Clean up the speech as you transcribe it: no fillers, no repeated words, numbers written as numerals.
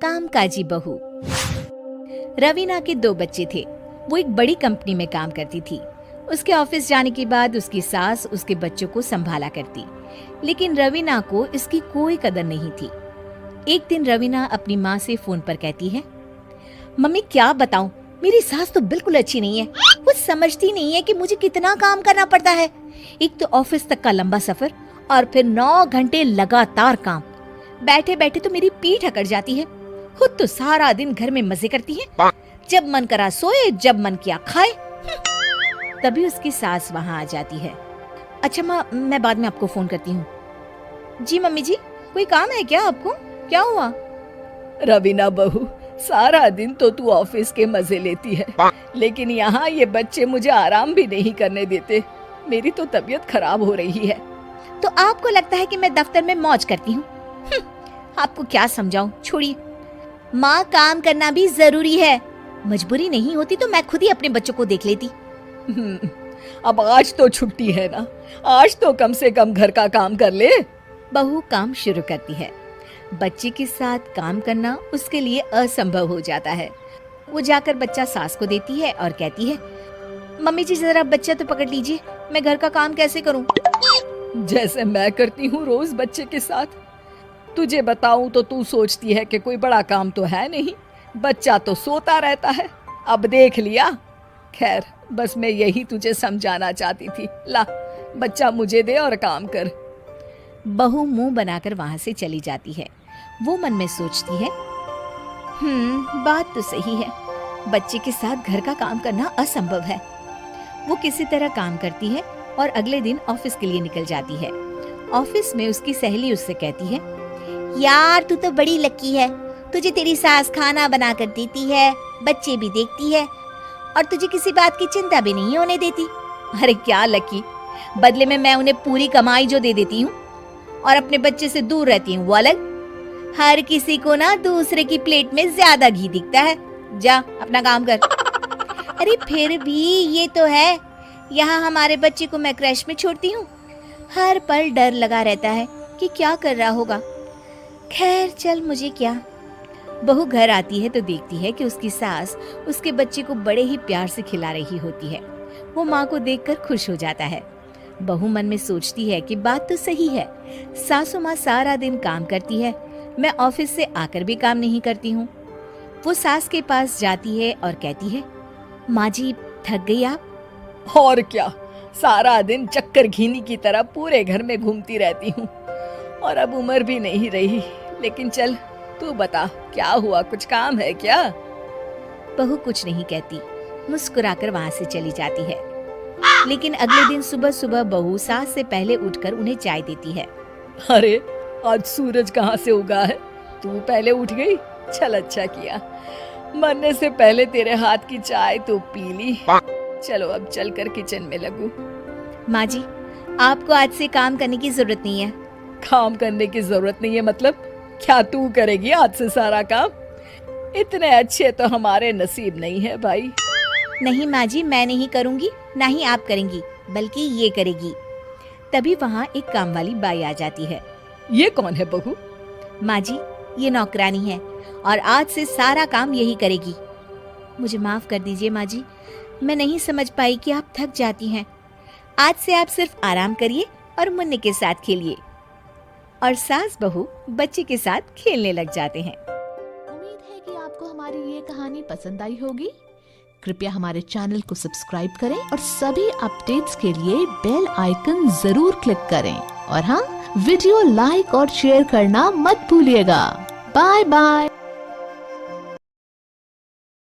कामकाजी बहू। रवीना के 2 बच्चे थे। वो एक बड़ी कंपनी में काम करती थी। उसके ऑफिस जाने के बाद उसकी सास उसके बच्चों को संभाला करती, लेकिन रवीना को इसकी कोई कदर नहीं थी। एक दिन रवीना अपनी माँ से फोन पर कहती है, मम्मी क्या बताऊं, मेरी सास तो बिल्कुल अच्छी नहीं है। वो समझती नहीं है कि मुझे कितना काम करना पड़ता है। एक तो ऑफिस तक का लंबा सफर और फिर 9 घंटे लगातार काम। बैठे बैठे तो मेरी पीठ अकड़ जाती है। खुद तो सारा दिन घर में मजे करती है, जब मन करा सोए, जब मन किया खाए। तभी उसकी सास वहाँ आ जाती है। अच्छा माँ, मैं बाद में आपको फोन करती हूँ। जी मम्मी जी, कोई काम है क्या आपको? क्या हुआ? रवीना बहू, सारा दिन तो तू ऑफिस के मजे लेती है, लेकिन यहाँ ये बच्चे मुझे आराम भी नहीं करने देते। मेरी तो तबीयत खराब हो रही है। तो आपको लगता है कि मैं दफ्तर में मौज करती हूँ? आपको क्या समझाऊं, छोड़िए। माँ, काम करना भी जरूरी है। मजबूरी नहीं होती तो मैं खुद ही अपने बच्चों को देख लेती। अब आज तो छुट्टी है ना, आज तो कम से कम घर का काम कर ले। बहू काम शुरू करती है। बच्चे के साथ काम करना उसके लिए असंभव हो जाता है। वो जाकर बच्चा सास को देती है और कहती है, मम्मी जी जरा बच्चा तो पकड़ लीजिए, मैं घर का काम कैसे करूं? जैसे मैं करती हूँ रोज बच्चे के साथ। तुझे बताऊं तो तू सोचती है कि कोई बड़ा काम तो है नहीं, बच्चा तो सोता रहता है। अब देख लिया। खैर, बस मैं यही तुझे समझाना चाहती थी। ला, बच्चा मुझे दे और काम कर। बहू मुंह बनाकर वहां से चली जाती है। वो मन में सोचती है, बात तो सही है, बच्चे के साथ घर का काम करना असंभव है। वो किसी तरह काम करती है और अगले दिन ऑफिस के लिए निकल जाती है। ऑफिस में उसकी सहेली उससे कहती है, यार तू तो बड़ी लकी है, तुझे तेरी सास खाना बना कर देती है, बच्चे भी देखती है और तुझे किसी बात की चिंता भी नहीं होने देती। अरे क्या लकी, बदले में मैं उन्हें पूरी कमाई जो दे देती हूँ और अपने बच्चे से दूर रहती हूँ वो अलग। हर किसी को ना दूसरे की प्लेट में ज्यादा घी दिखता है। जा अपना काम कर। अरे फिर भी ये तो है, यहाँ हमारे बच्चे को मैं क्रैश में छोड़ती हूँ, हर पल डर लगा रहता है कि क्या कर रहा होगा। खैर चल, मुझे क्या। बहू घर आती है तो देखती है कि उसकी सास उसके बच्चे को बड़े ही प्यार से खिला रही होती है। वो माँ को देखकर खुश हो जाता है। बहू मन में सोचती है कि बात तो सही है, सासू माँ सारा दिन काम करती है, मैं ऑफिस से आकर भी काम नहीं करती हूँ। वो सास के पास जाती है और कहती है, माँ जी थक गई आप? और क्या, सारा दिन चक्कर घीनी की तरह पूरे घर में घूमती रहती हूँ और अब उम्र भी नहीं रही। लेकिन चल तू बता, क्या हुआ, कुछ काम है क्या? बहू कुछ नहीं कहती, मुस्कुराकर वहाँ से चली जाती है। लेकिन अगले दिन सुबह सुबह बहू सास से पहले उठकर उन्हें चाय देती है। अरे आज सूरज कहाँ से उगा है, तू पहले उठ गई? चल अच्छा किया, मरने से पहले तेरे हाथ की चाय तो पी ली। चलो अब चलकर किचन में लगूं। माँ जी, आपको आज से काम करने की जरूरत नहीं है। काम करने की जरूरत नहीं है मतलब? क्या तू करेगी आज से सारा काम? इतने अच्छे तो हमारे नसीब नहीं है भाई। नहीं माँ जी, मैं नहीं करूँगी, ना ही आप करेंगी, बल्कि ये करेगी। तभी वहाँ एक काम वाली बाई आ जाती है। ये कौन है बहू? माँ जी, ये नौकरानी है और आज से सारा काम यही करेगी। मुझे माफ कर दीजिए माँ जी, मैं नहीं समझ पाई कि आप थक जाती हैं। आज से आप सिर्फ आराम करिए और मुन्ने के साथ खेलिए। और सास बहू बच्चे के साथ खेलने लग जाते हैं। उम्मीद है कि आपको हमारी ये कहानी पसंद आई होगी। कृपया हमारे चैनल को सब्सक्राइब करें और सभी अपडेट्स के लिए बेल आइकन जरूर क्लिक करें। और हाँ, वीडियो लाइक और शेयर करना मत भूलिएगा। Bye bye.